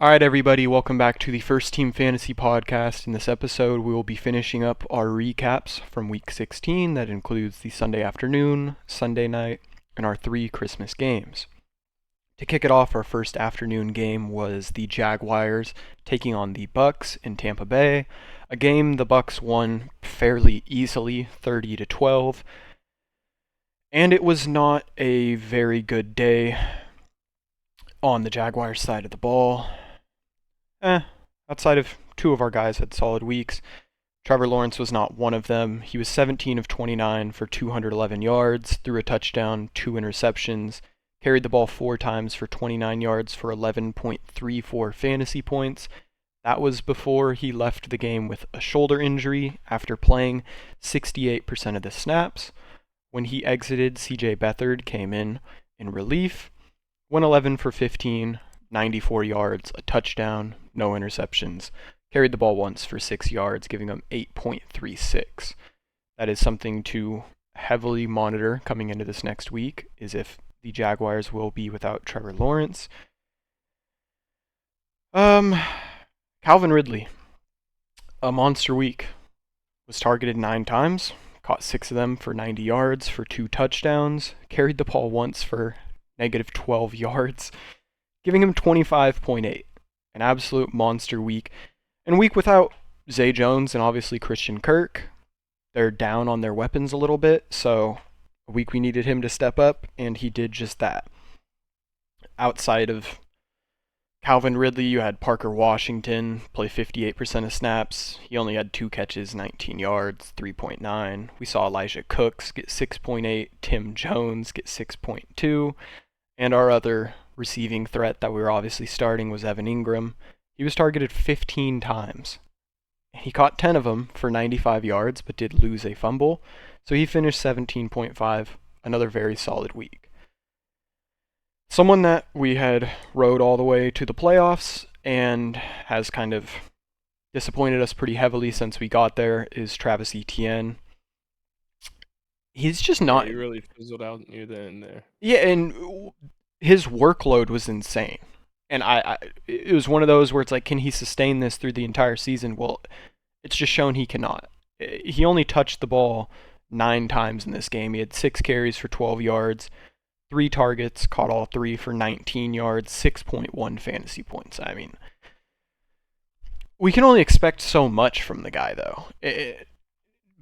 All right, everybody, welcome back to the First Team Fantasy Podcast. In this episode, we will be finishing up our recaps from Week 16. That includes the Sunday afternoon, Sunday night, and our 3 Christmas games. To kick it off, our first afternoon game was the Jaguars taking on the Bucs in Tampa Bay. A game the Bucs won fairly easily, 30-12. And it was not a very good day on the Jaguars side of the ball. Outside of 2 of our guys had solid weeks. Trevor Lawrence was not one of them. He was 17 of 29 for 211 yards, threw a touchdown, 2 interceptions, carried the ball 4 times for 29 yards for 11.34 fantasy points. That was before he left the game with a shoulder injury after playing 68% of the snaps. When he exited, CJ Beathard came in relief, went 11 for 15, 94 yards, a touchdown, no interceptions. Carried the ball once for 6 yards, giving him 8.36. That is something to heavily monitor coming into this next week, is if the Jaguars will be without Trevor Lawrence. Calvin Ridley, a monster week. Was targeted 9 times, caught 6 of them for 90 yards for 2 touchdowns, carried the ball once for negative 12 yards, giving him 25.8. An absolute monster week. And week without Zay Jones and obviously Christian Kirk. They're down on their weapons a little bit, so a week we needed him to step up, and he did just that. Outside of Calvin Ridley, you had Parker Washington play 58% of snaps. He only had 2 catches, 19 yards, 3.9. We saw Elijah Cooks get 6.8, Tim Jones get 6.2, and our other receiving threat that we were obviously starting was Evan Ingram. He was targeted 15 times. He caught 10 of them for 95 yards, but did lose a fumble. So he finished 17.5, another very solid week. Someone that we had rode all the way to the playoffs and has kind of disappointed us pretty heavily since we got there is Travis Etienne. He's just not... Yeah, he really fizzled out near the end there. Yeah, and his workload was insane. And it was one of those where it's like, can he sustain this through the entire season? Well, it's just shown he cannot. He only touched the ball 9 times in this game. He had 6 carries for 12 yards, 3 targets, caught all 3 for 19 yards, 6.1 fantasy points. I mean, we can only expect so much from the guy, though.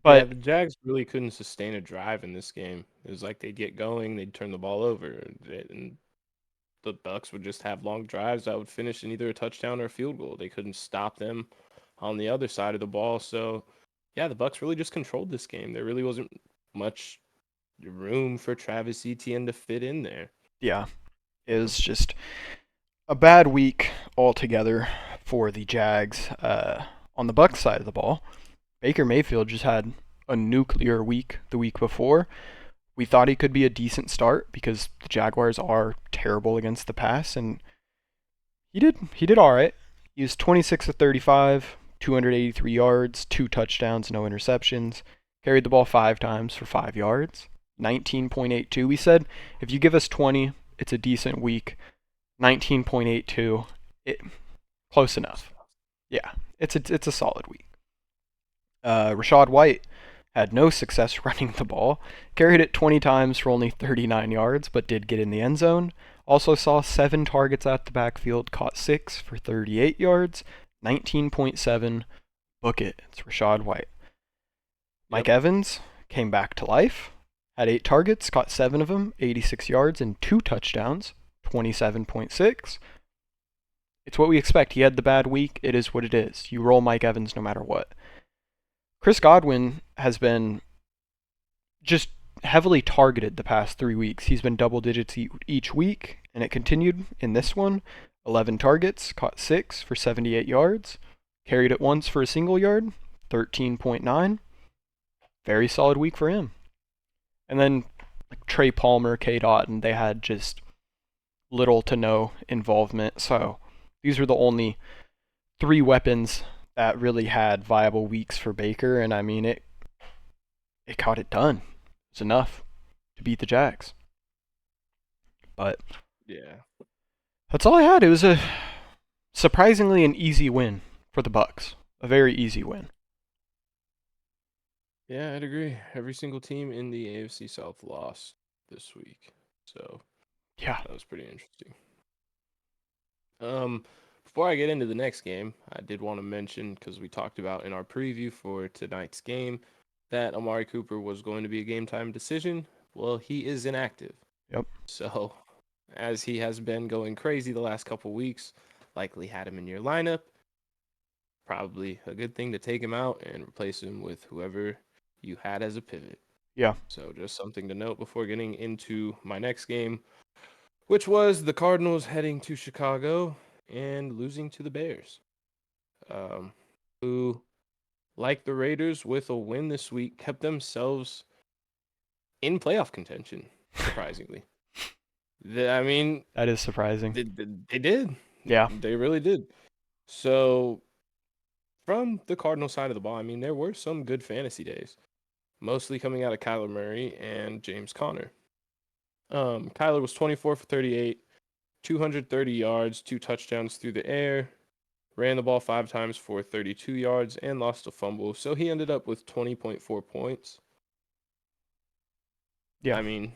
But the Jags really couldn't sustain a drive in this game. It was like they'd get going, they'd turn the ball over, and the Bucs would just have long drives that would finish in either a touchdown or a field goal. They couldn't stop them on the other side of the ball. So, yeah, the Bucs really just controlled this game. There really wasn't much room for Travis Etienne to fit in there. yeah, it was just a bad week altogether for the Jags. On the Bucs side of the ball, Baker Mayfield just had a nuclear week the week before. We thought he could be a decent start because the Jaguars are terrible against the pass, and he did all right. He was 26 of 35, 283 yards, 2 touchdowns, no interceptions. Carried the ball 5 times for 5 yards, 19.82. We said if you give us 20, it's a decent week. 19.82, close enough. Yeah, it's a solid week. Rachaad White had no success running the ball, carried it 20 times for only 39 yards, but did get in the end zone. Also saw 7 targets at the backfield, caught 6 for 38 yards, 19.7. Book it. It's Rachaad White. Mike Evans came back to life, had 8 targets, caught 7 of them, 86 yards, and 2 touchdowns, 27.6. It's what we expect. He had the bad week. It is what it is. You roll Mike Evans no matter what. Chris Godwin has been just heavily targeted the past 3 weeks. He's been double digits each week, and it continued in this one. 11 targets, caught 6 for 78 yards, carried it once for a single yard, 13.9. Very solid week for him. And then like Trey Palmer, K-Dot, and they had just little to no involvement. So these were the only 3 weapons that really had viable weeks for Baker, and I mean it got it done. It's enough to beat the Jags. But Yeah, that's all I had. It was a surprisingly an easy win for the Bucks. A very easy win. Yeah, I'd agree. Every single team in the AFC South lost this week, so Yeah. that was pretty interesting. Um, Before I get into the next game, I did want to mention because we talked about in our preview for tonight's game that Amari Cooper was going to be a game time decision. Well, he is inactive. Yep. So, as he has been going crazy the last couple weeks, likely had him in your lineup. Probably a good thing to take him out and replace him with whoever you had as a pivot. Yeah. So, just something to note before getting into my next game, which was the Cardinals heading to Chicago and losing to the Bears, who, like the Raiders, with a win this week, kept themselves in playoff contention, surprisingly. I mean, That is surprising. they did. Yeah. They really did. So, from the Cardinal side of the ball, I mean, there were some good fantasy days, mostly coming out of Kyler Murray and James Conner. Kyler was 24 for 38, 230 yards, 2 touchdowns through the air, ran the ball 5 times for 32 yards, and lost a fumble. So he ended up with 20.4 points. Yeah. I mean,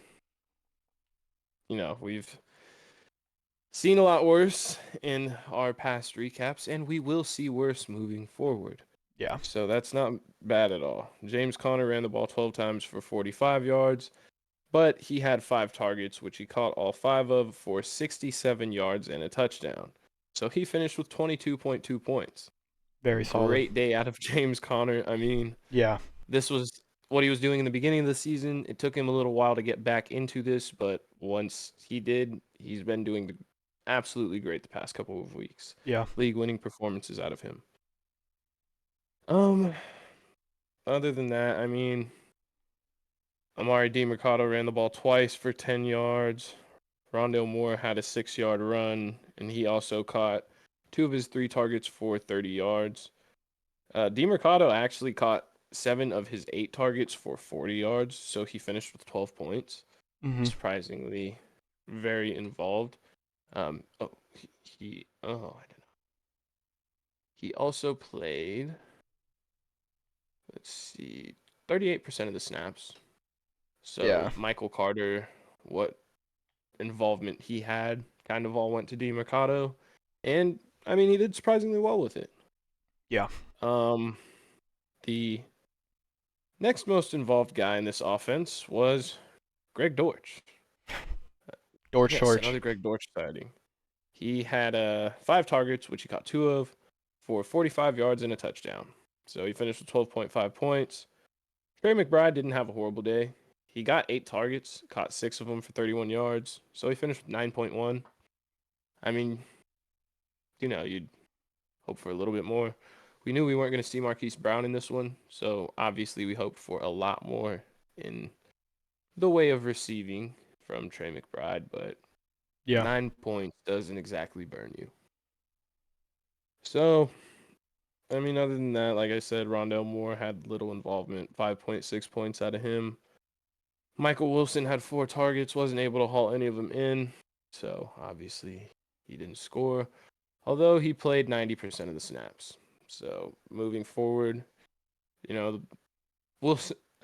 we've seen a lot worse in our past recaps, and we will see worse moving forward. Yeah. So that's not bad at all. James Conner ran the ball 12 times for 45 yards, but he had 5 targets, which he caught all 5 of for 67 yards and a touchdown. So he finished with 22.2 points. Very solid. Great day out of James Conner. I mean, Yeah. this was what he was doing in the beginning of the season. It took him a little while to get back into this, but once he did, he's been doing absolutely great the past couple of weeks. Yeah. League-winning performances out of him. Um, Other than that, I mean, Amari DiMercato ran the ball twice for 10 yards. Rondale Moore had a 6-yard run, and he also caught 2 of his 3 targets for 30 yards. DiMercato actually caught 7 of his 8 targets for 40 yards, so he finished with 12 points. Mhm. Surprisingly, very involved. Oh, I don't know. He also played, let's see, 38% of the snaps. So Yeah. Michael Carter, what involvement he had, kind of all went to DiMercato, and I mean he did surprisingly well with it. Yeah. Um, the next most involved guy in this offense was Greg Dortch. Dorch Yes, Torch. another Greg Dortch sighting. He had 5 targets, which he caught 2 of, for 45 yards and a touchdown. So he finished with 12.5 points. Trey McBride didn't have a horrible day. He got 8 targets, caught 6 of them for 31 yards. So he finished with 9.1. I mean, you'd hope for a little bit more. We knew we weren't going to see Marquise Brown in this one, so obviously we hoped for a lot more in the way of receiving from Trey McBride, but Yeah. 9 points doesn't exactly burn you. So, I mean, other than that, like I said, Rondale Moore had little involvement, 5.6 points out of him. Michael Wilson had 4 targets, wasn't able to haul any of them in, so obviously he didn't score, although he played 90% of the snaps. So, moving forward, you know, we'll,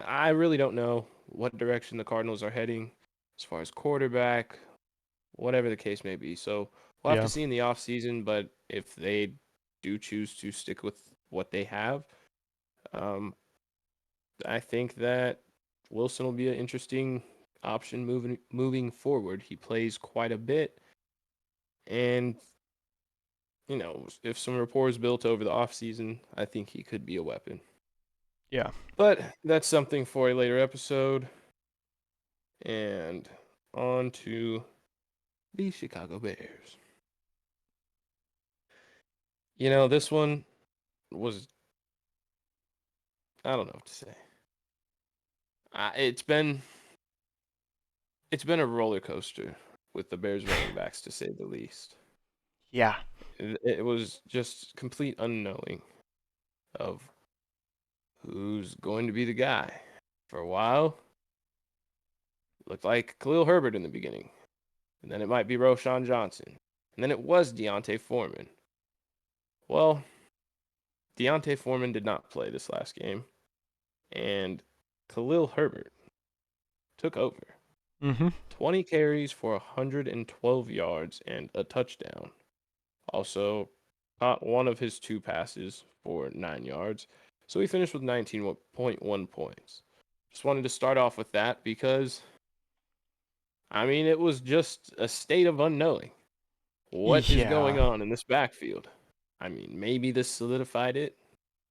I really don't know what direction the Cardinals are heading as far as quarterback, whatever the case may be. So we'll have to Yeah. see in the offseason, but if they do choose to stick with what they have, um, I think that Wilson will be an interesting option moving forward. He plays quite a bit, and if some rapport is built over the offseason, I think he could be a weapon. Yeah. But that's something for a later episode. And on to the Chicago Bears. This one was, I don't know what to say. It's been a roller coaster with the Bears running backs, to say the least. Yeah. It was just complete unknowing of who's going to be the guy. For a while, looked like Khalil Herbert in the beginning, and then it might be Roshan Johnson, and then it was Deontay Foreman. Well, Deontay Foreman did not play this last game, and Khalil Herbert took over. Mm-hmm. 20 carries for 112 yards and a touchdown. Also, caught one of his two passes for 9 yards. So he finished with 19.1 points. Just wanted to start off with that because, I mean, it was just a state of unknowing. What is going Yeah. on in this backfield? I mean, maybe this solidified it.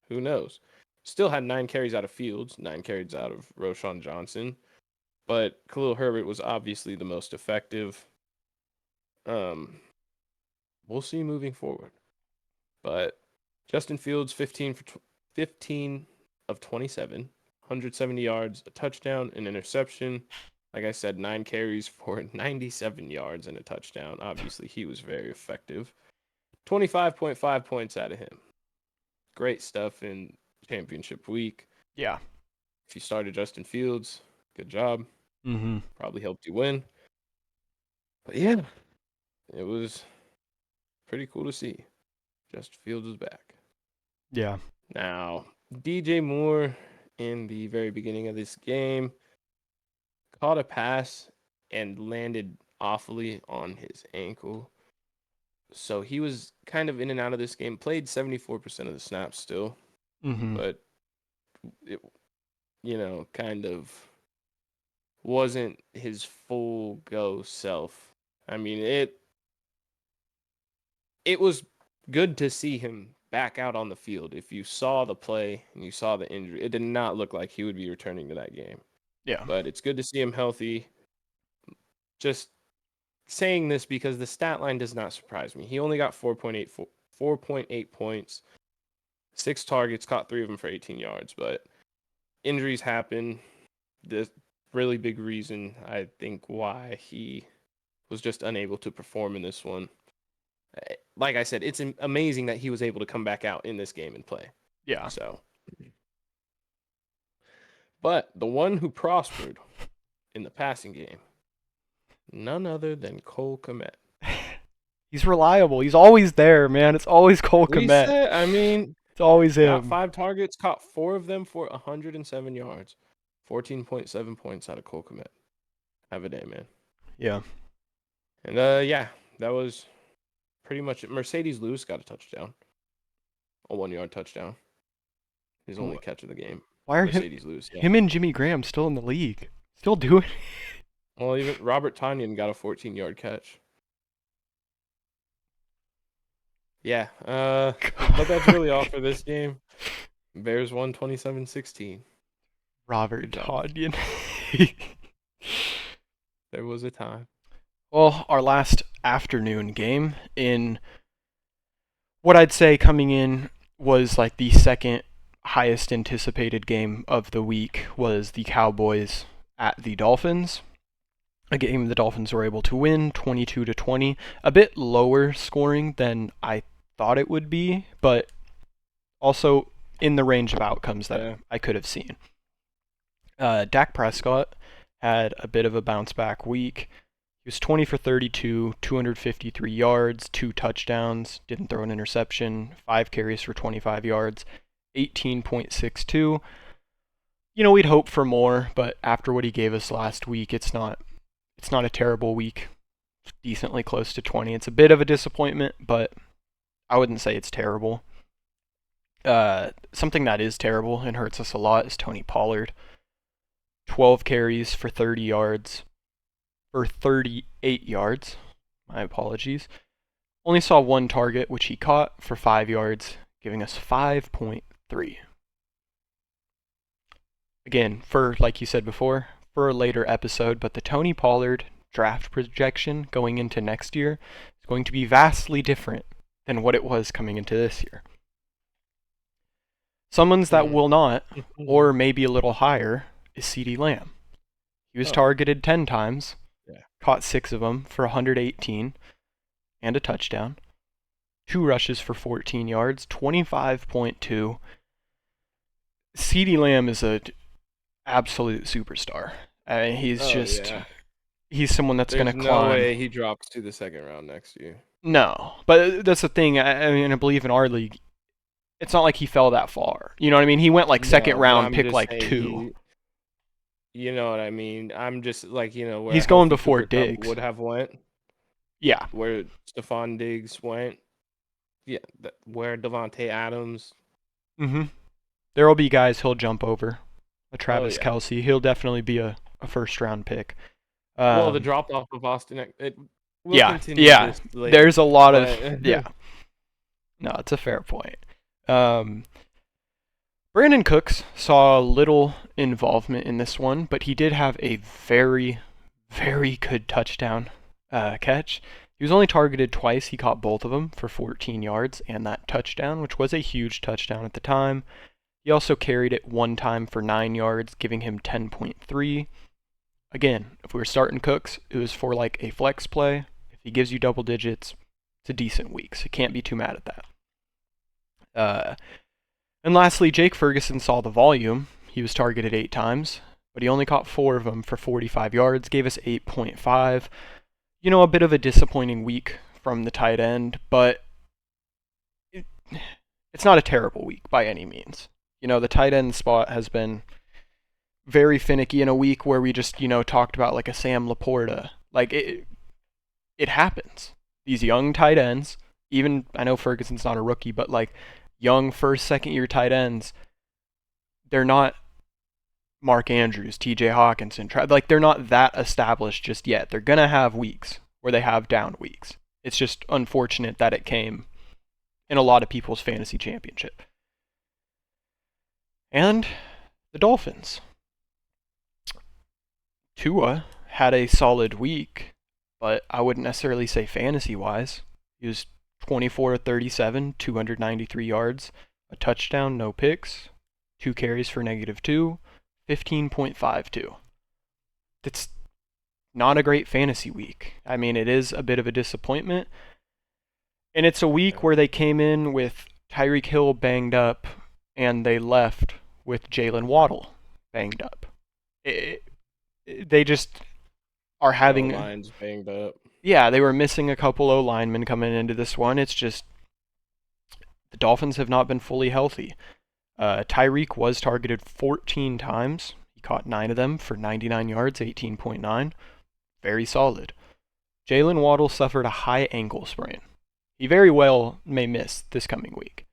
Who knows? Still had 9 carries out of Fields, 9 carries out of Roshan Johnson, but Khalil Herbert was obviously the most effective. Um, we'll see moving forward. But Justin Fields, 15 of 27, 170 yards, a touchdown, an interception. Like I said, 9 carries for 97 yards and a touchdown. Obviously, he was very effective. 25.5 points out of him. Great stuff in championship week. Yeah. If you started Justin Fields, good job. Mm-hmm. Probably helped you win. But yeah, it was pretty cool to see. Justin Fields is back. Yeah. Now, DJ Moore in the very beginning of this game caught a pass and landed awfully on his ankle. So he was kind of in and out of this game, played 74% of the snaps still, Mm-hmm. but it, kind of wasn't his full go self. I mean, it was good to see him back out on the field. If you saw the play and you saw the injury, it did not look like he would be returning to that game. Yeah. But it's good to see him healthy. Just saying this because the stat line does not surprise me. He only got 4.8 points, 6 targets, caught 3 of them for 18 yards. But injuries happen. The really big reason, I think, why he was just unable to perform in this one. Like I said, it's amazing that he was able to come back out in this game and play. Yeah. So, but the one who prospered in the passing game, none other than Cole Kmet. He's reliable. He's always there, man. It's always Cole We Kmet. said, I mean, It's always got him. 5 targets, caught 4 of them for 107 yards, 14.7 points out of Cole Kmet. Have a day, man. Yeah. And yeah, that was pretty much it. Mercedes Lewis got a touchdown, a 1-yard touchdown. His only catch of the game. Why are Mercedes Lewis, yeah. him and Jimmy Graham still in the league? Still doing it? Well, even Robert Tonyan got a 14-yard catch. Yeah, but that's really all for this game. Bears won 27-16. Robert Good job. Tonyan. There was a time. Well, our last afternoon game in what I'd say coming in was like the second highest anticipated game of the week was the Cowboys at the Dolphins. A game the Dolphins were able to win 22-20, a bit lower scoring than I thought it would be, but also in the range of outcomes that I could have seen. Dak Prescott had a bit of a bounce back week. He was 20 for 32, 253 yards, 2 touchdowns, didn't throw an interception, 5 carries for 25 yards, 18.62. You know, we'd hope for more, but after what he gave us last week, it's not a terrible week. It's decently close to 20. It's a bit of a disappointment, but I wouldn't say it's terrible. Something that is terrible and hurts us a lot is Tony Pollard. 12 carries for 30 yards. For 38 yards. My apologies. Only saw 1 target, which he caught for 5 yards, giving us 5.3. Again, for, like you said before, for a later episode, but the Tony Pollard draft projection going into next year is going to be vastly different than what it was coming into this year. Someone's that will not, or maybe a little higher, is CeeDee Lamb. He was targeted 10 times, caught 6 of them for 118 and a touchdown. 2 rushes for 14 yards, 25.2. CeeDee Lamb is an absolute superstar. I mean, he's someone that's going to climb. No way he drops to the second round next year. No, but that's the thing. I mean, I believe in our league, it's not like he fell that far. You know what I mean? He went like second No, but round, I'm pick just like saying 2. you know what I mean? I'm just like, where a He's going healthy before Cooper Cup Diggs. would have went, Yeah. where Stephon Diggs went, yeah, where Devontae Adams. Mm-hmm. There will be guys he'll jump over. A Oh Travis yeah. Kelsey. He'll definitely be a first round pick. Well, the Um, drop off of Austin, it will yeah, continue yeah. this late, There's a lot of but yeah. No, it's a fair point. Um, Brandon Cooks saw little involvement in this one, but he did have a very, very good touchdown catch. He was only targeted twice. He caught both of them for 14 yards and that touchdown, which was a huge touchdown at the time. He also carried it one time for 9 yards, giving him 10.3. Again, if we were starting Cooks, it was for like a flex play. If he gives you double digits, it's a decent week, so you can't be too mad at that. And lastly, Jake Ferguson saw the volume. He was targeted 8 times, but he only caught 4 of them for 45 yards, gave us 8.5. A bit of a disappointing week from the tight end, but it's not a terrible week by any means. The tight end spot has been very finicky in a week where we just, talked about like a Sam Laporta. Like it happens. These young tight ends, even I know Ferguson's not a rookie, but like young first, second year tight ends, they're not Mark Andrews, TJ Hawkinson. Like they're not that established just yet. They're going to have weeks where they have down weeks. It's just unfortunate that it came in a lot of people's fantasy championship. And the Dolphins. Tua had a solid week, but I wouldn't necessarily say fantasy-wise. He was 24 of 37, 293 yards, a touchdown, no picks, 2 carries for -2, 15.52. That's not a great fantasy week. I mean, it is a bit of a disappointment. And it's a week where they came in with Tyreek Hill banged up and they left with Jalen Waddle banged up. They just are the having. line's banged up. Yeah, they were missing a couple O linemen coming into this one. It's just the Dolphins have not been fully healthy. Tyreek was targeted 14 times. He caught 9 of them for 99 yards, 18.9. Very solid. Jalen Waddle suffered a high ankle sprain. He very well may miss this coming week,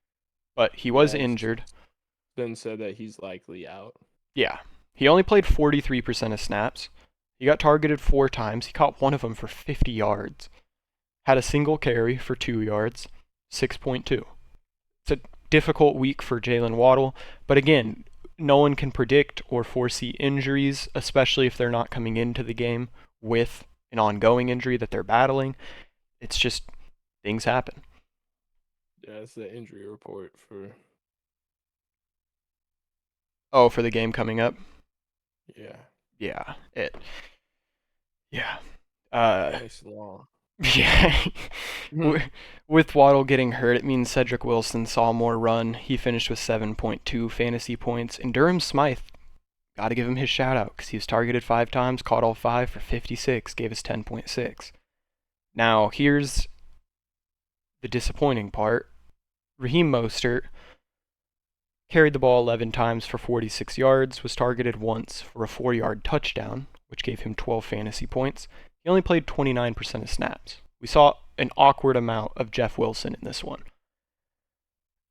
but he was injured. Then said that he's likely out. Yeah. He only played 43% of snaps. He got targeted 4 times. He caught 1 of them for 50 yards. Had a single carry for 2 yards, 6.2. It's a difficult week for Jalen Waddle, but again, no one can predict or foresee injuries, especially if they're not coming into the game with an ongoing injury that they're battling. It's just things happen. Yeah, it's the injury report for. Oh, for the game coming up? Yeah. Yeah. Yeah. Nice long. Yeah. With Waddle getting hurt, it means Cedric Wilson saw more run. He finished with 7.2 fantasy points. And Durham Smythe, got to give him his shout out because he was targeted 5 times, caught all 5 for 56, gave us 10.6. Now, here's the disappointing part. Raheem Mostert carried the ball 11 times for 46 yards, was targeted once for a 4-yard touchdown, which gave him 12 fantasy points. He only played 29% of snaps. We saw an awkward amount of Jeff Wilson in this one.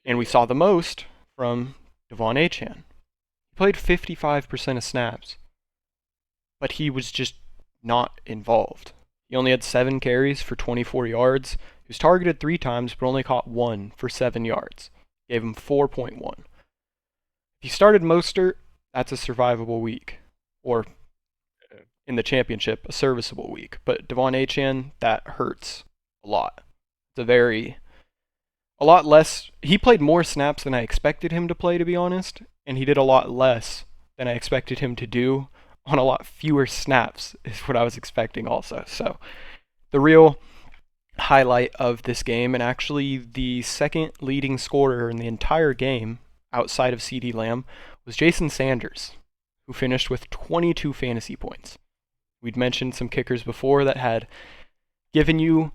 And we saw the most from Devon Achane. He played 55% of snaps, but he was just not involved. He only had 7 carries for 24 yards. He was targeted 3 times, but only caught 1 for 7 yards. Gave him 4.1. If he started Mostert, that's a survivable week. Or in the championship, a serviceable week. But Devon Achane, that hurts a lot. It's a lot less. He played more snaps than I expected him to play, to be honest. And he did a lot less than I expected him to do on a lot fewer snaps, is what I was expecting also. So the real highlight of this game, and actually the second leading scorer in the entire game outside of CeeDee Lamb, was Jason Sanders, who finished with 22 fantasy points. We'd mentioned some kickers before that had given you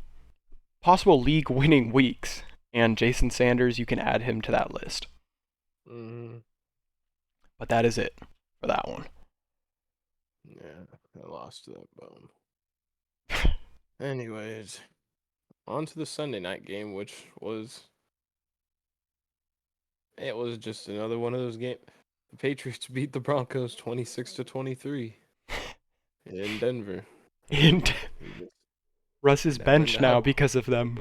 possible league winning weeks. And Jason Sanders, you can add him to that list. Mm-hmm. But that is it for that one. Yeah, I lost to that bone. Anyways, on to the Sunday night game, which was just another one of those games. The Patriots beat the Broncos 26-23 in Denver. And We just Russ is never benched now know. because of them.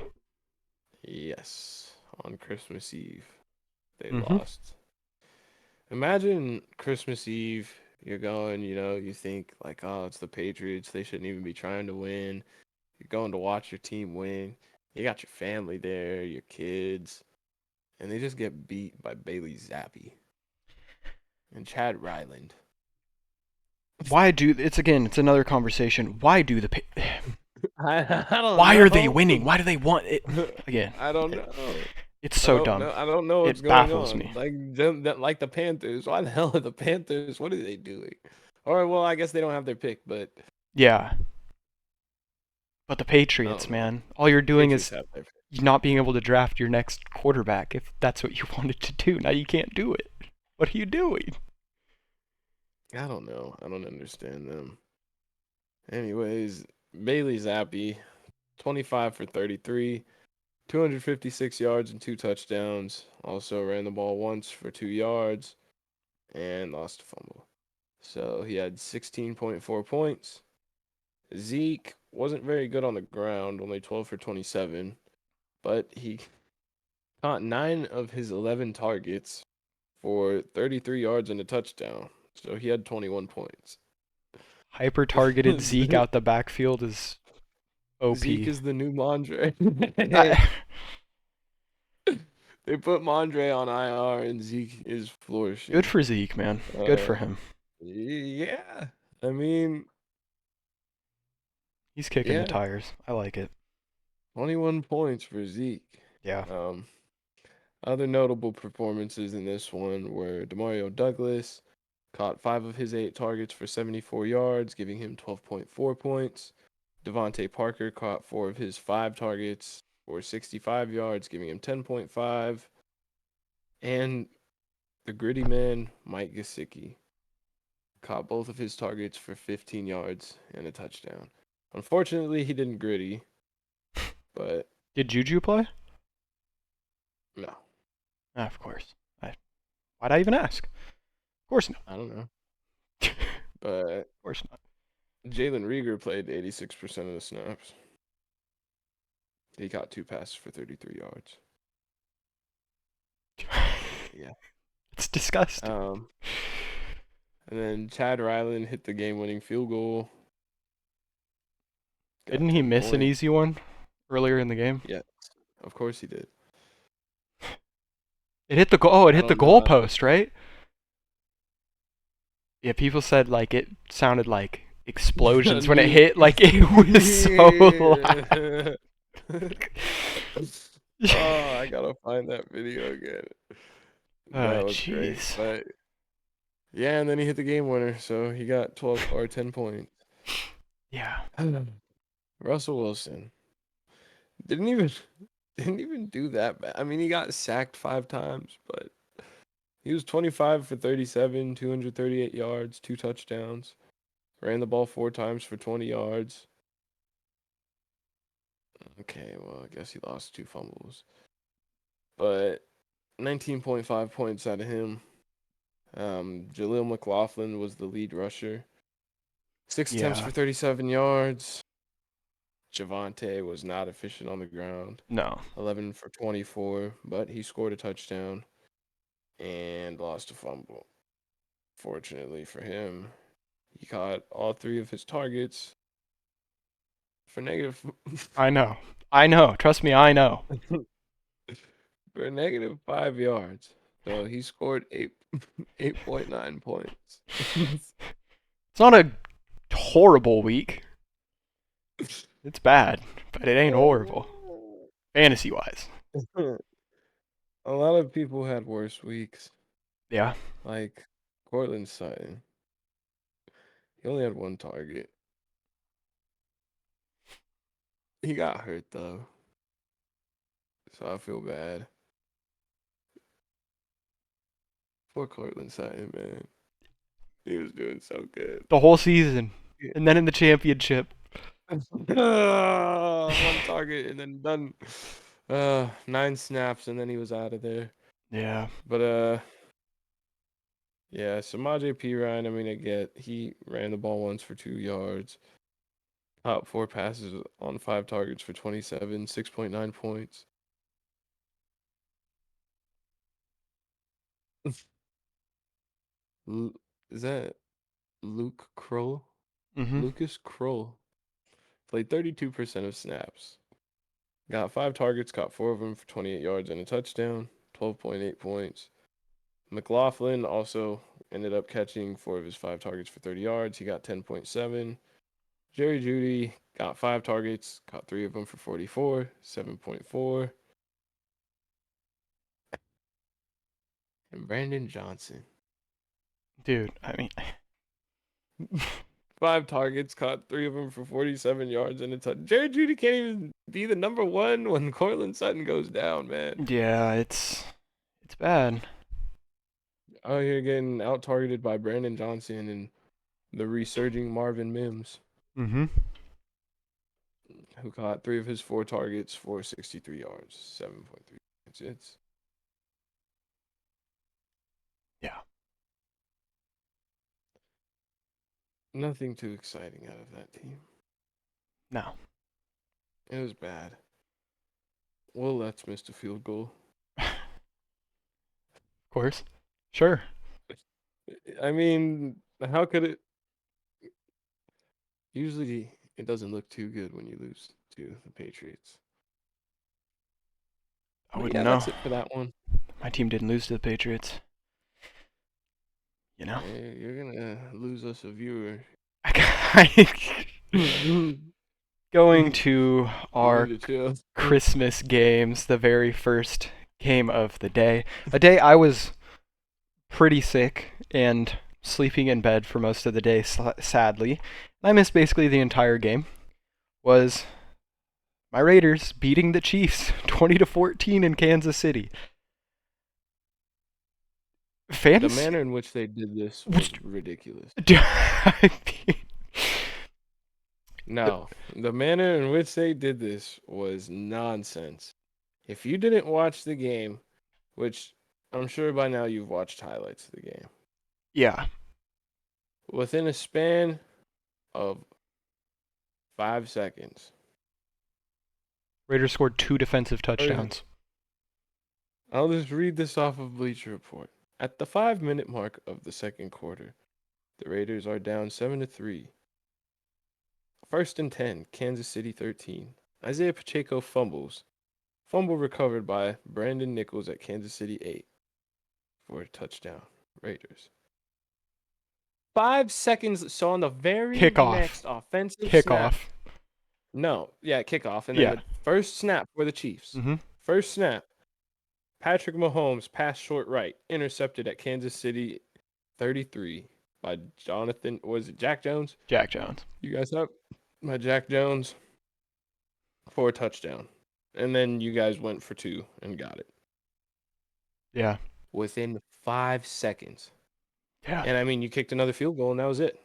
Yes, on Christmas Eve, they Mm-hmm. lost. Imagine Christmas Eve, you're going, you think like, oh, it's the Patriots. They shouldn't even be trying to win. You're going to watch your team win. You got your family there, your kids, and they just get beat by Bailey Zappi and Chad Ryland. Why do it's again? It's another conversation. Why do the I don't Why are they know. winning? Why do they want it again? I don't know. It's I so don't dumb. know. I don't know what's It going baffles on. me. Like the Panthers. Why the hell are the Panthers? What are they doing? Or well, I guess they don't have their pick, but Yeah, but the I Patriots, don't know. man, all you're doing Patriots is have their pick. not being able to draft your next quarterback if that's what you wanted to do. Now you can't do it. What are you doing? I don't know. I don't understand them. Anyways, Bailey Zappi, 25 for 33, 256 yards and 2 touchdowns. Also ran the ball once for 2 yards and lost a fumble. So he had 16.4 points. Zeke wasn't very good on the ground, only 12 for 27, but he caught 9 of his 11 targets for 33 yards and a touchdown. So he had 21 points. Hyper targeted Zeke out the backfield is Zeke OP. is the new Mondre. I, They put Mondre on IR and Zeke is good flourishing. for Zeke, man. Good for Uh, him. yeah. I mean, He's kicking the yeah, tires. I like it. 21 points for Zeke. Yeah. Um, Other notable performances in this one were Demario Douglas caught 5 of his 8 targets for 74 yards, giving him 12.4 points. Devontae Parker caught 4 of his 5 targets for 65 yards, giving him 10.5. And the gritty man, Mike Gesicki, caught both of his targets for 15 yards and a touchdown. Unfortunately, he didn't gritty, but Did Juju play? no, Ah, of course. Why'd I even ask? Of course not. I don't know. Of But course not. Jalen Rieger played 86% of the snaps. He caught 2 passes for 33 yards. Yeah. It's disgusting. And then Chad Ryland hit the game-winning field goal. Got Didn't he 10 miss an points. easy one earlier in the game? Yes, of course he did. It hit the goal. Oh, it I hit the don't know. goalpost, right? Yeah, people said like it sounded like explosions when it Nuke. hit. Like it was so loud. Oh, I gotta find that video again. That Oh, was great. jeez. But yeah, and then he hit the game winner, so he got 12 or 10 points. Yeah. Russell Wilson didn't even didn't even do that bad. I mean, he got sacked 5 times, but he was 25 for 37, 238 yards, 2 touchdowns. Ran the ball 4 times for 20 yards. Okay, well, I guess he lost 2 fumbles. But 19.5 points out of him. Jaleel McLaughlin was the lead rusher. 6 attempts Yeah. for 37 yards. Javante was not efficient on the ground. No. 11 for 24, but he scored a touchdown and lost a fumble. Fortunately for him, he caught all 3 of his targets for negative I know. I know. Trust me, I know. for negative 5 yards. So he scored 8.9 points. It's not a horrible week. It's bad, but it ain't horrible. Fantasy wise. A lot of people had worse weeks, Yeah. like Cortland Sutton. He only had 1 target. He got hurt though. So I feel bad. Poor Cortland Sutton, man. He was doing so good. The whole season. And then in the championship. One target and then done. 9 snaps and then he was out of there. Yeah. But yeah. Samaje Perine. I mean, he ran the ball once for 2 yards. Top 4 passes on 5 targets for 27, 6.9 points. Is that Luke Kroll? Mm-hmm. Lucas Kroll played 32% of snaps. Got 5 targets, caught 4 of them for 28 yards and a touchdown, 12.8 points. McLaughlin also ended up catching 4 of his 5 targets for 30 yards. He got 10.7. Jerry Jeudy got 5 targets, caught 3 of them for 44, 7.4. And Brandon Johnson. Dude, I mean, 5 targets, caught 3 of them for 47 yards and a touchdown. Jerry Jeudy can't even be the number one when Cortland Sutton goes down, man. yeah, it's bad. Out here getting out targeted by Brandon Johnson and the resurging Marvin Mims, Mm-hmm. who caught 3 of his 4 targets for 63 yards, 7.3 points. It's Yeah. nothing too exciting out of that team. No. It was bad. Will Lutz missed a field goal. Of course. Sure. I mean, how could it? Usually, it doesn't look too good when you lose to the Patriots. I But wouldn't yeah, know. that's it for that one. My team didn't lose to the Patriots. You know? You're gonna lose us a viewer. Going to You our need to chill. Christmas games, the very first game of the day. A day I was pretty sick and sleeping in bed for most of the day, sadly. I missed basically the entire game. Was my Raiders beating the Chiefs 20-14 in Kansas City. The Fantasy. manner in which they did this was ridiculous. No, the manner in which they did this was nonsense. If you didn't watch the game, which I'm sure by now you've watched highlights of the game, Yeah. within a span of 5 seconds, Raiders scored 2 defensive touchdowns. I'll just read this off of Bleacher Report. At the 5-minute mark of the second quarter, the Raiders are down 7-3. First and 10, Kansas City 13. Isaiah Pacheco fumbles. Fumble recovered by Brandon Nichols at Kansas City 8 for a touchdown. Raiders. 5 seconds. So on the very Kickoff. next offensive snap. Kickoff. No, yeah, kickoff. And then Yeah. the first snap for the Chiefs. Mm-hmm. First snap. Patrick Mahomes pass short right, intercepted at Kansas City 33 by Jonathan. Was it Jack Jones? Jack Jones. You guys up? By Jack Jones for a touchdown. And then you guys went for 2 and got it. Yeah. Within 5 seconds. Yeah. And I mean, you kicked another field goal and that was it.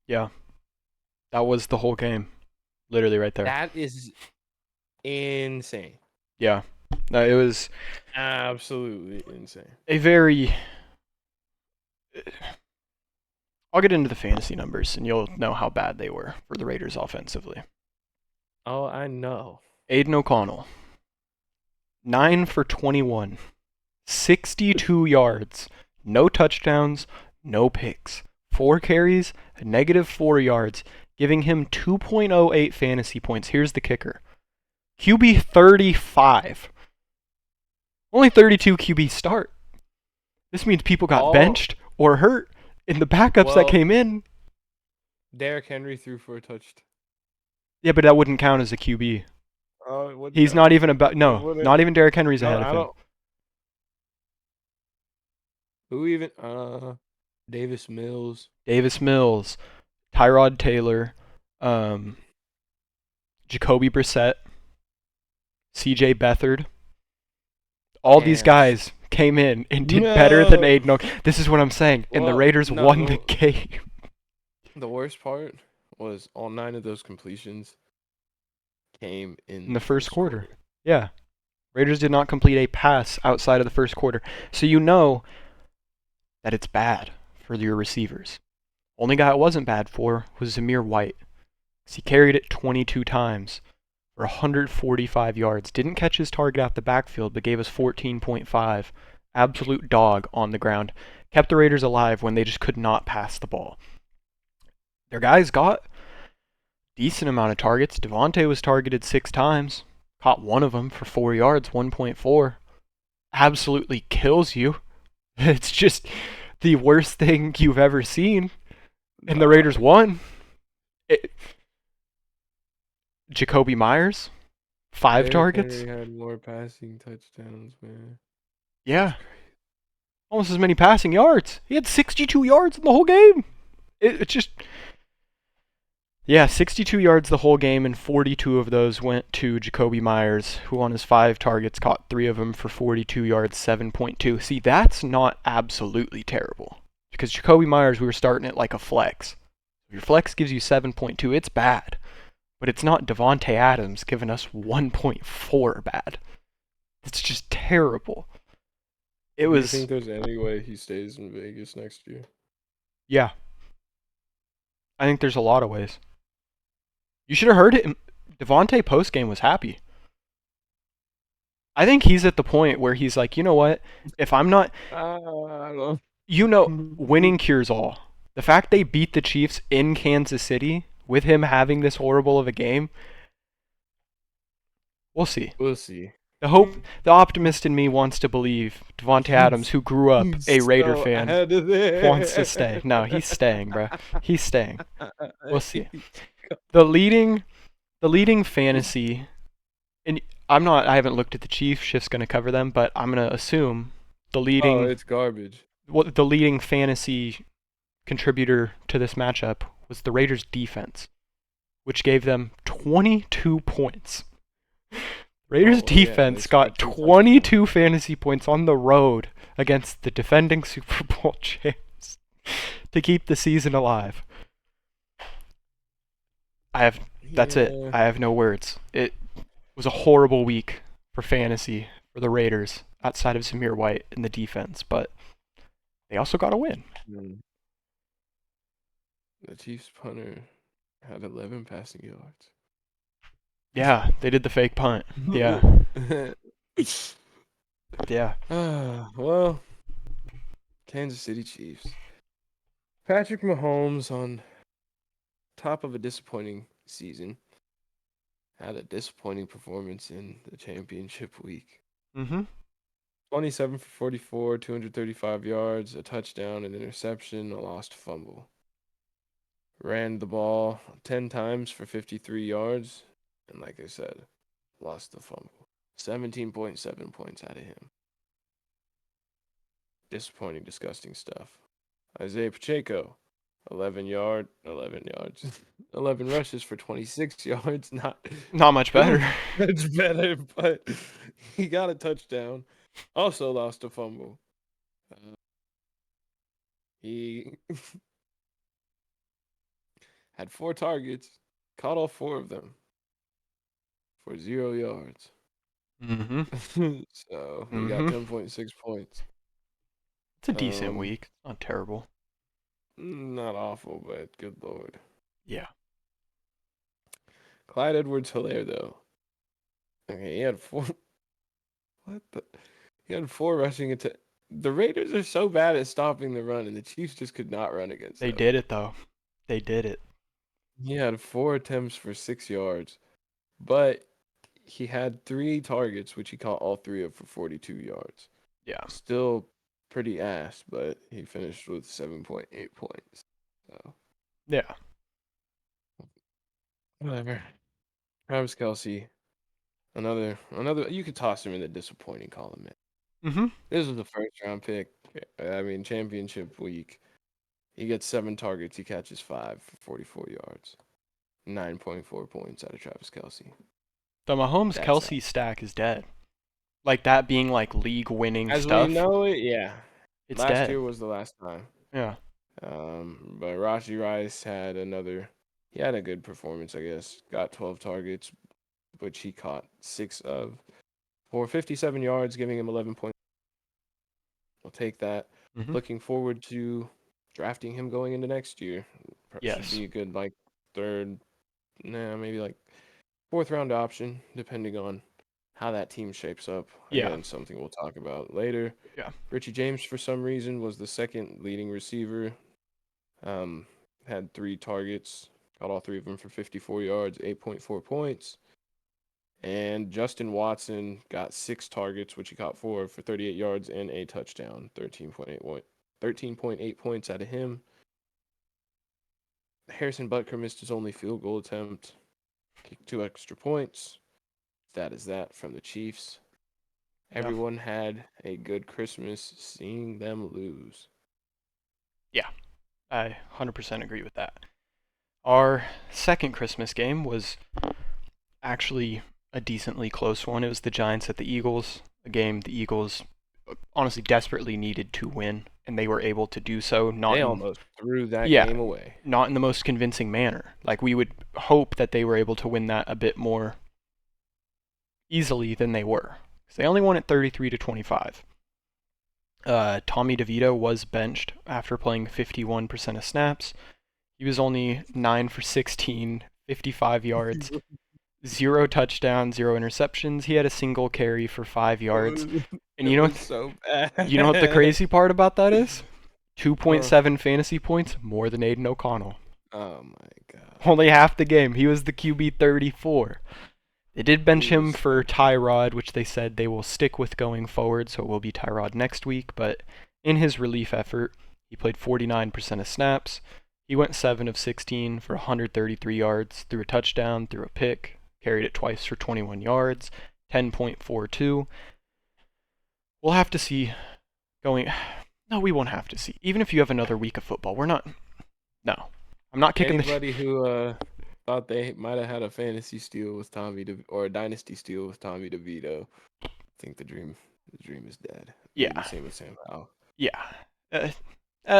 Yeah. That was the whole game. Literally right there. That is insane. Yeah. No, it was Absolutely insane. a very... I'll get into the fantasy numbers, and you'll know how bad they were for the Raiders offensively. Oh, I know. Aiden O'Connell, 9 for 21, 62 yards, no touchdowns, no picks, 4 carries, -4 yards, giving him 2.08 fantasy points. Here's the kicker. QB 35. Only 32 QB start. This means people got benched or hurt in the backups that came in. Derrick Henry threw for a touchdown. Yeah, but that wouldn't count as a QB. Oh, He's not even about. No, not even Derrick Henry's ahead of him. Who even? Davis Mills. Davis Mills, Tyrod Taylor, Jacoby Brissett, CJ Beathard. All these And guys came in and did better than no. Aiden. This is what I'm saying. And the Well, Raiders no, won the game the worst part was all 9 of those completions came in in the the first first quarter. quarter. Yeah. Raiders did not complete a pass outside of the first quarter. So you know that it's bad for your receivers. Only guy it wasn't bad for was Zamir White. He carried it 22 times for 145 yards. Didn't catch his target out the backfield, but gave us 14.5. Absolute dog on the ground. Kept the Raiders alive when they just could not pass the ball. Their guys got decent amount of targets. Devontae was targeted 6 times. Caught one of them for 4 yards, 1.4. Absolutely kills you. It's just the worst thing you've ever seen. And the Raiders Dog. won. Jacoby Myers, 5 Derrick targets. Henry had more passing touchdowns, man. That's Yeah, crazy. almost as many passing yards. He had 62 yards in the whole game. It's just, yeah, 62 yards the whole game, and 42 of those went to Jacoby Myers, who on his 5 targets caught 3 of them for 42 yards, 7.2. See, that's not absolutely terrible. Because Jacoby Myers, we were starting it like a flex. If your flex gives you 7.2, it's bad. But it's not Devontae Adams giving us 1.4 bad. It's just terrible. It Do you was, think there's any way he stays in Vegas next year? yeah, I think there's a lot of ways. You should have heard it. Devontae postgame was happy. I think he's at the point where he's like, you know what? If I'm not, I don't winning cures all. The fact they beat the Chiefs in Kansas City with him having this horrible of a game, we'll see. We'll see. The optimist in me wants to believe Devontae Adams, who grew up a He's Raider so fan, out of there. wants to stay. No, he's staying, bro. He's staying. We'll see. The leading fantasy, and I haven't looked at the Chiefs. Shift's going to cover them, but I'm going to assume Oh, it's garbage. the leading fantasy contributor to this matchup was the Raiders' defense, which gave them 22 points. Raiders' defense got 22 fantasy points on the road against the defending Super Bowl champs to keep the season alive. That's it. I have no words. It was a horrible week for fantasy for the Raiders outside of Zamir White in the defense, but they also got a win. The Chiefs punter had 11 passing yards. Yeah, they did the fake punt. Yeah. Yeah. Well, Kansas City Chiefs. Patrick Mahomes on top of a disappointing season had a disappointing performance in the championship week. Mm-hmm. 27 for 44, 235 yards, a touchdown, an interception, a lost fumble. Ran the ball 10 times for 53 yards, and like I said, lost the fumble. 17.7 points out of him. Disappointing, disgusting stuff. Isaiah Pacheco, 11 yards, 11 rushes for 26 yards. Not much better. Much better, but he got a touchdown. Also lost a fumble. He had 4 targets, caught all 4 of them for 0 yards. Mm-hmm. So he got 10.6 points. It's a decent week. It's not terrible. Not awful, but good lord. Yeah. Clyde Edwards-Helaire, though. Okay, he had 4. What the? He had 4 rushing attempts. The Raiders are so bad at stopping the run, and the Chiefs just could not run against them. They did it, though. They did it. He had 4 attempts for 6 yards, but he had 3 targets, which he caught all 3 of for 42 yards. Yeah. Still pretty ass, but he finished with 7.8 points. So Yeah. whatever. Travis Kelce, another. You could toss him in the disappointing column, man. Mm-hmm. This was the first round pick. Championship week. He gets 7 targets. He catches 5 for 44 yards. 9.4 points out of Travis Kelce. The Mahomes That's Kelsey stack is dead. like that being like league winning As we stuff, know it, yeah. it's Last dead. year was the last time. Yeah. But Rashi Rice had another. He had a good performance, I guess. Got 12 targets, which he caught 6 of for 57 yards, giving him 11 points. We'll take that. Hmm. Looking forward to drafting him going into next year. Should Yes. be a good like third, maybe like fourth round option, depending on how that team shapes up. Yeah. Again, something we'll talk about later. Yeah. Richie James, for some reason, was the second leading receiver. Um, had 3 targets, got all 3 of them for 54 yards, 8.4 points. And Justin Watson got 6 targets, which he caught 4 for 38 yards and a touchdown, 13.8 points out of him. Harrison Butker missed his only field goal attempt, kicked 2 extra points. That is that from the Chiefs. Yeah. Everyone had a good Christmas seeing them lose. Yeah. I 100% agree with that. Our second Christmas game was actually a decently close one. It was the Giants at the Eagles, a game the Eagles honestly desperately needed to win, and they were able to do so. They almost threw that Yeah, game away. not in the most convincing manner. Like we would hope that they were able to win that a bit more easily than they were. So they only won it 33-25. Tommy DeVito was benched after playing 51% of snaps. He was only 9 for 16, 55 yards, 0 touchdowns, 0 interceptions. He had a single carry for 5 yards. And It was so bad. you know what the crazy part about that is? 2.7 fantasy points more than Aiden O'Connell. Oh my god. Only half the game. He was the QB 34. They did bench him for Tyrod, which they said they will stick with going forward, so it will be Tyrod next week. But in his relief effort, he played 49% of snaps. He went 7 of 16 for 133 yards, threw a touchdown, threw a pick, carried it twice for 21 yards, 10.42. We'll have to see going. No, we won't have to see. Even if you have another week of football, we're not. No. I'm not kicking Anybody who thought they might have had a fantasy steal with or a dynasty steal with Tommy DeVito, I think the dream is dead. Yeah. Maybe same with Sam Howell. Yeah.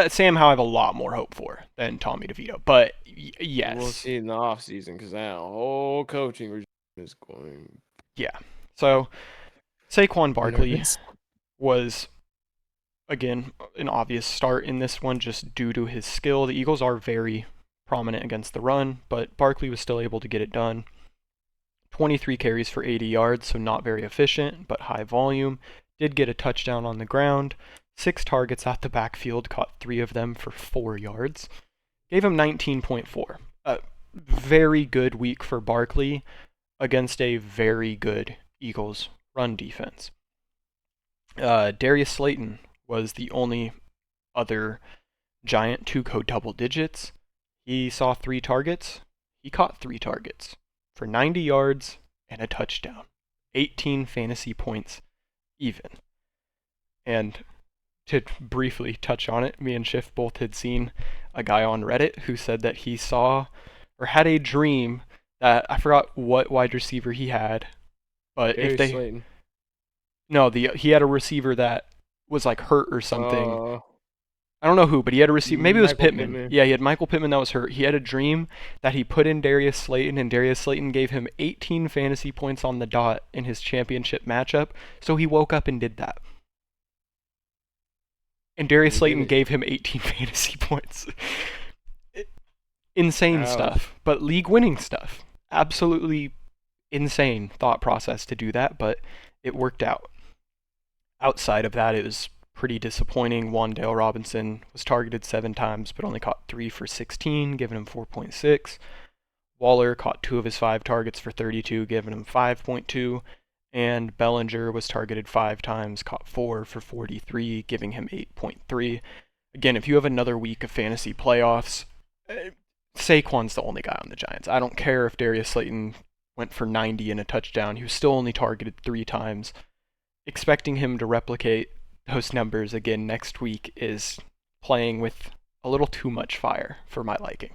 Sam Howell I have a lot more hope for than Tommy DeVito. But yes. We'll see in the offseason because that whole coaching regime is going. Yeah. So Saquon Barkley nervous. was, again, an obvious start in this one just due to his skill. The Eagles are very prominent against the run, but Barkley was still able to get it done. 23 carries for 80 yards, so not very efficient, but high volume. Did get a touchdown on the ground. 6 targets out the backfield, caught 3 of them for 4 yards. Gave him 19.4. A very good week for Barkley against a very good Eagles run defense. Darius Slayton was the only other Giant to go double digits. He saw 3 targets. He caught 3 targets for 90 yards and a touchdown. 18 fantasy points even. And to briefly touch on it, me and Schiff both had seen a guy on Reddit who said that he saw or had a dream that I forgot what wide receiver he had, but Darius Slayton. No, he had a receiver that was like hurt or something. I don't know who, but he had a receiver. Maybe it was Pittman. Yeah, he had Michael Pittman that was hurt. He had a dream that he put in Darius Slayton, and Darius Slayton gave him 18 fantasy points on the dot in his championship matchup. So he woke up and did that. And Darius Slayton gave him 18 fantasy points. Insane stuff, but league-winning stuff. Absolutely insane thought process to do that, but it worked out. Outside of that, it was pretty disappointing. Wan'Dale Robinson was targeted 7 times, but only caught 3 for 16, giving him 4.6. Waller caught 2 of his 5 targets for 32, giving him 5.2. And Bellinger was targeted 5 times, caught 4 for 43, giving him 8.3. Again, if you have another week of fantasy playoffs, Saquon's the only guy on the Giants. I don't care if Darius Slayton went for 90 and a touchdown. He was still only targeted 3 times. Expecting him to replicate those numbers again next week is playing with a little too much fire for my liking.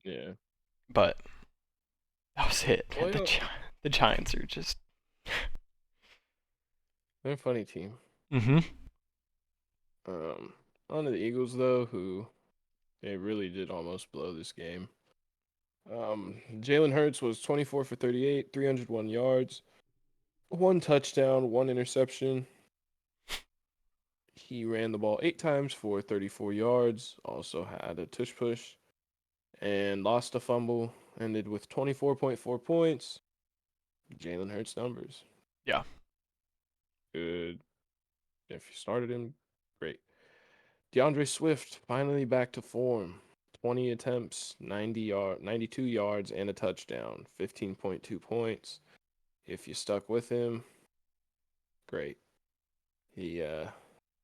Yeah. But that was it. The Giants are just They're a funny team. Mm-hmm. On to the Eagles though, who they really did almost blow this game. Jalen Hurts was 24 for 38, 301 yards, one touchdown, one interception. He ran the ball 8 times for 34 yards, also had a tush push, and lost a fumble. Ended with 24.4 points. Jalen Hurts numbers. Yeah. Good. If you started him, great. DeAndre Swift finally back to form. 20 attempts, 92 yards, and a touchdown. 15.2 points. If you stuck with him, great. He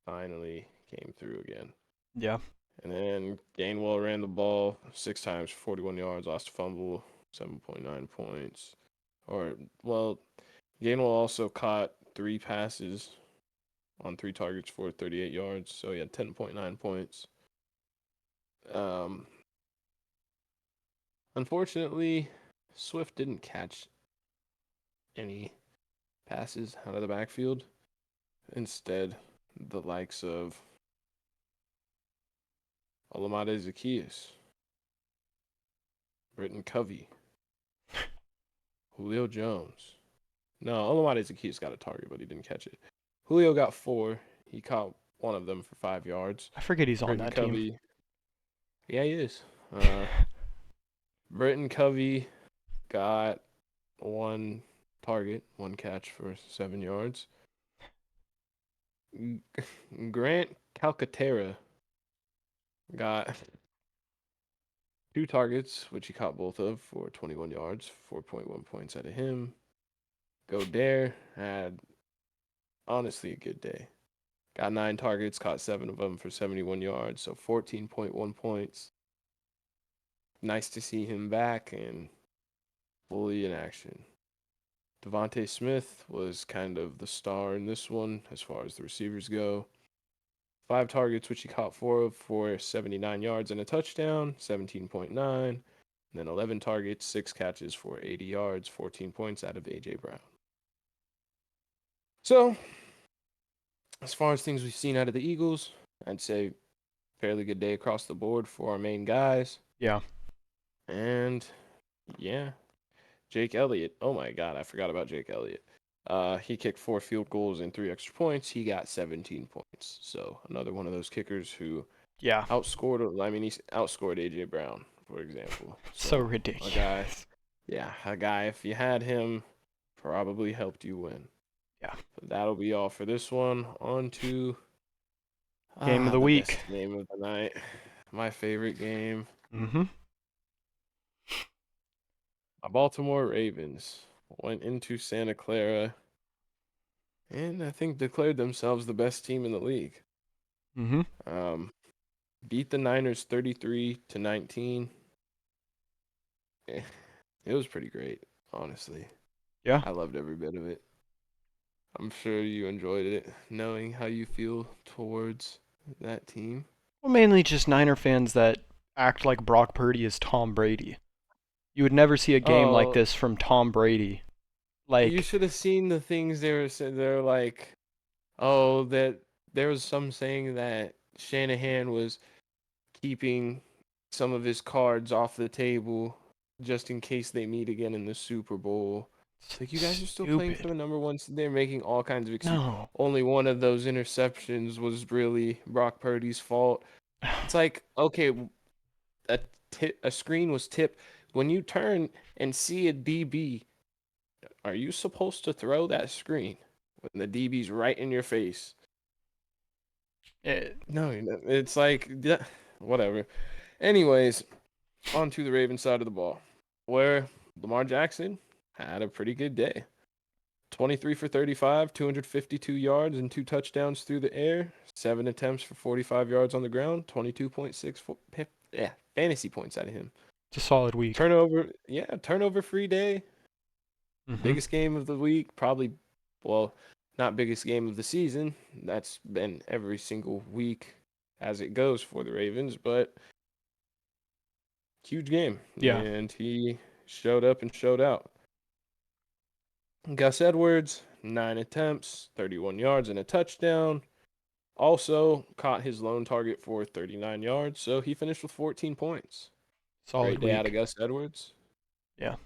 finally came through again. Yeah. And then Gainwell ran the ball 6 times, 41 yards, lost a fumble, 7.9 points. Gainwell also caught 3 passes on 3 targets for 38 yards, so he had 10.9 points. Unfortunately, Swift didn't catch any passes out of the backfield. Instead, the likes of Olamide Zaccheaus, Britton Covey, Julio Jones. No, Olamide Zaccheaus got a target, but he didn't catch it. Julio got 4. He caught one of them for 5 yards. I forget he's on Britton that team. Covey. Yeah, he is. Britton Covey got 1 target, 1 catch for 7 yards. Grant Calcaterra got 2 targets, which he caught both of for 21 yards, 4.1 points out of him. Godare had honestly a good day. Got 9 targets, caught 7 of them for 71 yards, so 14.1 points. Nice to see him back and fully in action. Devontae Smith was kind of the star in this one as far as the receivers go. 5 targets, which he caught 4 of for 79 yards and a touchdown, 17.9. And then 11 targets, 6 catches for 80 yards, 14 points out of A.J. Brown. So, as far as things we've seen out of the Eagles, I'd say fairly good day across the board for our main guys. Yeah. And, yeah, Jake Elliott. Oh, my God, I forgot about Jake Elliott. He kicked 4 field goals and 3 extra points. He got 17 points. So, another one of those kickers who he outscored A.J. Brown, for example. So A ridiculous. guy, if you had him, probably helped you win. Yeah. But that'll be all for this one. On to Game of the week. best game of the night. My favorite game. Mm-hmm. My Baltimore Ravens went into Santa Clara and I think declared themselves the best team in the league. Mm-hmm. Beat the Niners 33-19. It was pretty great, honestly. Yeah. I loved every bit of it. I'm sure you enjoyed it, knowing how you feel towards that team. Well, mainly just Niner fans that act like Brock Purdy is Tom Brady. You would never see a game like Oh, this from Tom Brady. you Like, should have seen the things they were saying. They're like, oh, that there was some saying that Shanahan was keeping some of his cards off the table just in case they meet again in the Super Bowl. It's like, you guys are still playing for stupid. the number one. They're making all kinds of excuses. No. Only one of those interceptions was really Brock Purdy's fault. It's like, okay, a screen was tipped. When you turn and see a DB, are you supposed to throw that screen when the DB's right in your face? It, No, it's like, whatever. Anyways, on to the Ravens side of the ball, where Lamar Jackson had a pretty good day. 23 for 35, 252 yards and 2 touchdowns through the air, 7 attempts for 45 yards on the ground, 22.6 fantasy points out of him. it's a solid week. Turnover-free day. Mm-hmm. Biggest game of the week, probably, well, not biggest game of the season. That's been every single week as it goes for the Ravens, but huge game. Yeah. And he showed up and showed out. Gus Edwards, 9 attempts, 31 yards, and a touchdown. Also caught his lone target for 39 yards, so he finished with 14 points. Solid Great day out of week. Gus Edwards. Yeah.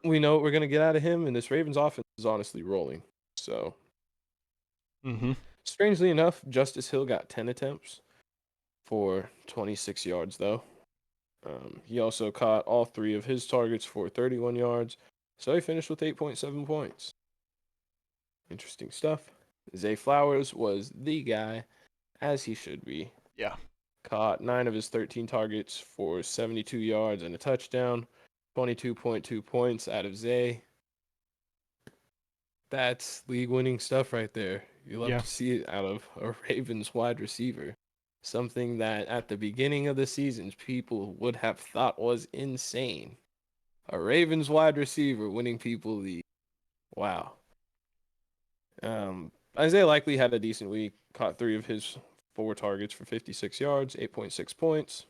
We know what we're going to get out of him, and this Ravens offense is honestly rolling. So, Mm-hmm. strangely enough, Justice Hill got 10 attempts for 26 yards, though. He also caught all 3 of his targets for 31 yards, so he finished with 8.7 points. Interesting stuff. Zay Flowers was the guy, as he should be. Yeah. Caught 9 of his 13 targets for 72 yards and a touchdown, 22.2 points out of Zay. That's league-winning stuff right there. You love Yeah. to see it out of a Ravens wide receiver. Something that at the beginning of the season, people would have thought was insane. A Ravens wide receiver winning people the wow. Isaiah Likely had a decent week. Caught 3 of his 4 targets for 56 yards, 8.6 points.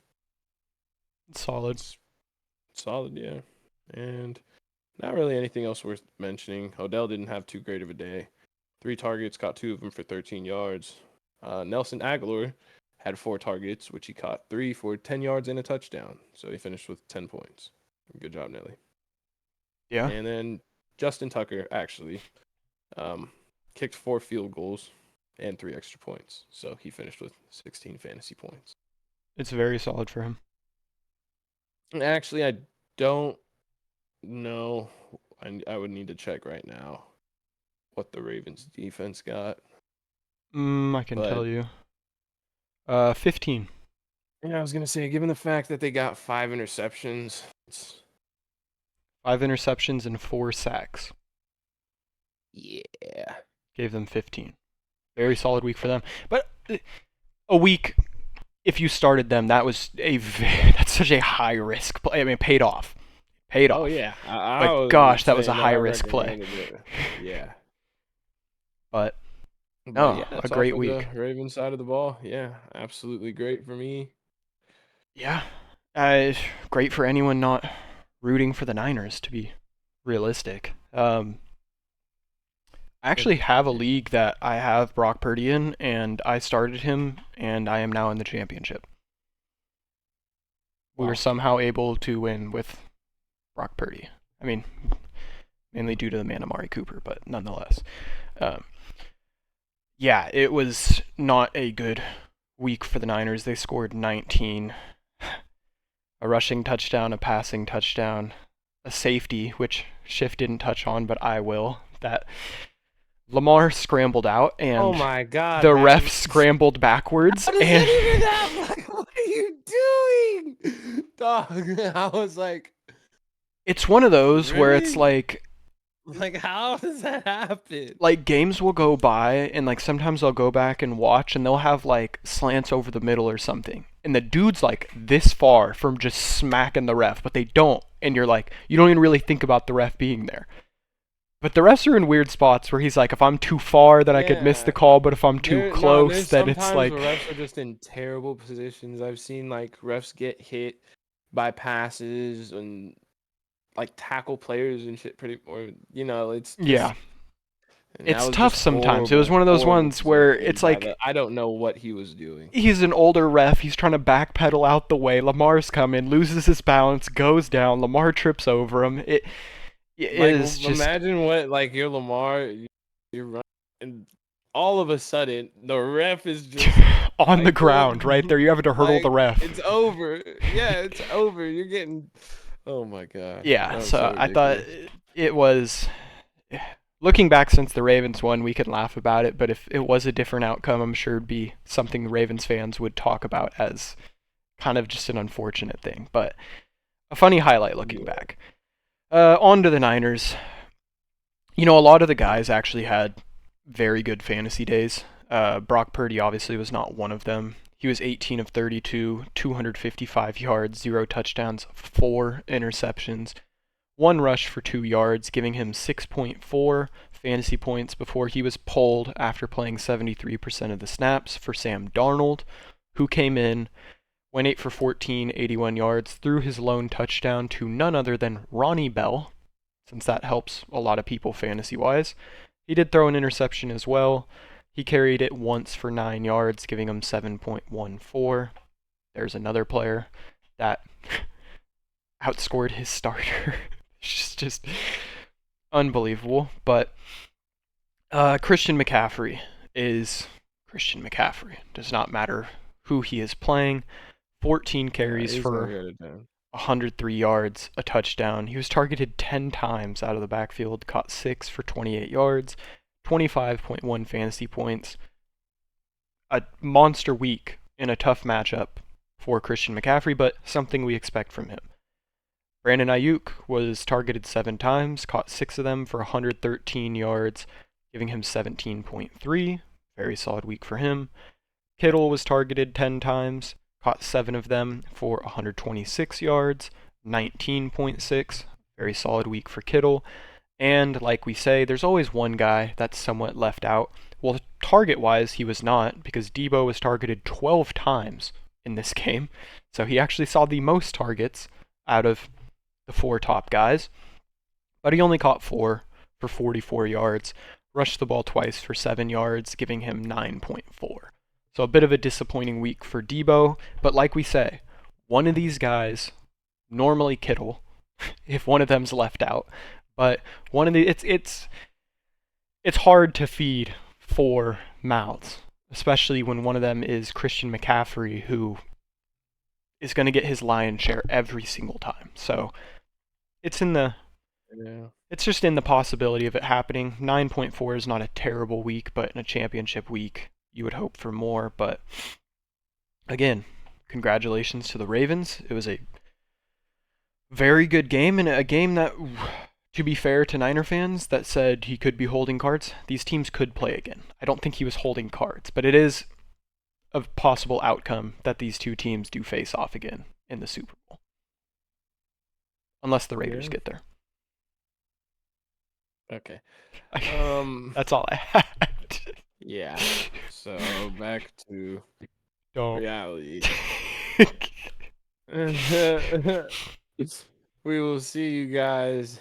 Solid. It's solid, yeah. And not really anything else worth mentioning. Odell didn't have too great of a day. 3 targets, caught 2 of them for 13 yards. Nelson Aguilar had 4 targets, which he caught 3 for 10 yards and a touchdown. So he finished with 10 points. Good job, Nelly. Yeah. And then Justin Tucker actually kicked 4 field goals and 3 extra points. So he finished with 16 fantasy points. It's very solid for him. Actually, I don't know. I would need to check right now what the Ravens defense got. I can tell you. 15. Yeah, I was gonna say, given the fact that they got 5 interceptions, 5 interceptions and 4 sacks. yeah. Gave them 15. Very solid week for them. But a week, if you started them, that's such a high risk play. I mean, it paid off. Paid off. Oh yeah. Like, gosh, that was a high risk play. Yeah. But no, yeah, a that's great off of week. the Ravens side of the ball. Yeah, absolutely great for me. Yeah. Great for anyone not rooting for the Niners, to be realistic. I actually have a league that I have Brock Purdy in, and I started him, and I am now in the championship. We were somehow able to win with Brock Purdy. I mean, mainly due to the man Amari Cooper, but nonetheless. Yeah, it was not a good week for the Niners. They scored 19. A rushing touchdown, a passing touchdown, a safety, which Schiff didn't touch on, but I will. That Lamar scrambled out, and oh my God, the man. ref scrambled backwards. How does and that even happen? Like, what are you doing? Dog, I was like... It's one of those where it's Really? Like, how does that happen? like games will go by, and like sometimes I'll go back and watch, and they'll have like slants over the middle or something, and the dude's like this far from just smacking the ref, but they don't, and you're like, you don't even really think about the ref being there. But the refs are in weird spots where he's like, if I'm too far, then I could miss the call, but if I'm too close, then it's like... Sometimes the refs are just in terrible positions. I've seen like refs get hit by passes and like tackle players and shit or it's just, Yeah. and It's that was tough just sometimes. It was one of those horrible ones where positioning it's by like I don't know what he was doing. he's an older ref. He's trying to backpedal out the way. Lamar's coming, loses his balance, goes down. Lamar trips over him. It is just... Imagine what like you're Lamar, you're running, and all of a sudden the ref is just on the ground right there. You have to hurdle the ref. It's over. Yeah, it's over. You're getting... Oh my God. Yeah, so I thought it was... Looking back since the Ravens won, we could laugh about it, but if it was a different outcome, I'm sure it'd be something the Ravens fans would talk about as kind of just an unfortunate thing. But a funny highlight looking back. On to the Niners. A lot of the guys actually had very good fantasy days. Brock Purdy obviously was not one of them. He was 18 of 32, 255 yards, 0 touchdowns, 4 interceptions, 1 rush for 2 yards, giving him 6.4 fantasy points before he was pulled after playing 73% of the snaps for Sam Darnold, who came in, went 8 for 14, 81 yards, threw his lone touchdown to none other than Ronnie Bell. since that helps a lot of people fantasy-wise. He did throw an interception as well. He carried it once for 9 yards, giving him 7.14. There's another player that outscored his starter. It's just unbelievable. But Christian McCaffrey is Christian McCaffrey. Does not matter who he is playing. 14 carries He's gonna for get it done. 103 yards, a touchdown. He was targeted 10 times out of the backfield, caught 6 for 28 yards, 25.1 fantasy points. A monster week in a tough matchup for Christian McCaffrey, but something we expect from him. Brandon Ayuk was targeted 7 times, caught 6 of them for 113 yards, giving him 17.3. Very solid week for him. Kittle was targeted 10 times, caught 7 of them for 126 yards, 19.6. Very solid week for Kittle. And like we say, there's always one guy that's somewhat left out. Well, target-wise, he was not, because Debo was targeted 12 times in this game. So he actually saw the most targets out of the 4 top guys. But he only caught 4 for 44 yards, rushed the ball twice for 7 yards, giving him 9.4. So a bit of a disappointing week for Debo. But like we say, one of these guys, normally Kittle, if one of them's left out, but one of the it's hard to feed 4 mouths, especially when one of them is Christian McCaffrey, who is going to get his lion's share every single time. So it's just in the possibility of it happening. 9.4 is not a terrible week, but in a championship week, you would hope for more. But again, congratulations to the Ravens. It was a very good game, and a game that, to be fair to Niner fans that said he could be holding cards, these teams could play again. I don't think he was holding cards, but it is a possible outcome that these two teams do face off again in the Super Bowl. Unless the Raiders get there. Okay. That's all I had. Yeah. So back to Don't. reality. We will see you guys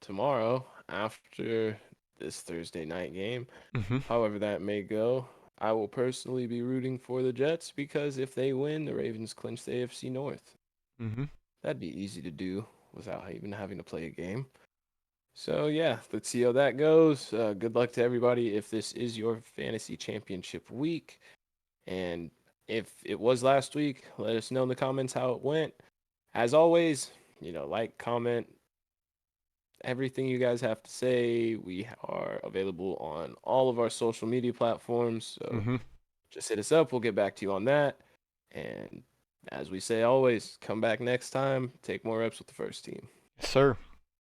tomorrow after this Thursday night game. Mm-hmm. However that may go, I will personally be rooting for the Jets because if they win, the Ravens clinch the AFC North. Mm-hmm. That'd be easy to do without even having to play a game. So yeah, let's see how that goes. Good luck to everybody if this is your fantasy championship week. And if it was last week, let us know in the comments how it went. As always, like, comment, everything you guys have to say. We are available on all of our social media platforms. So just hit us up. We'll get back to you on that. And as we say always, come back next time. Take more reps with the first team. Yes, sir.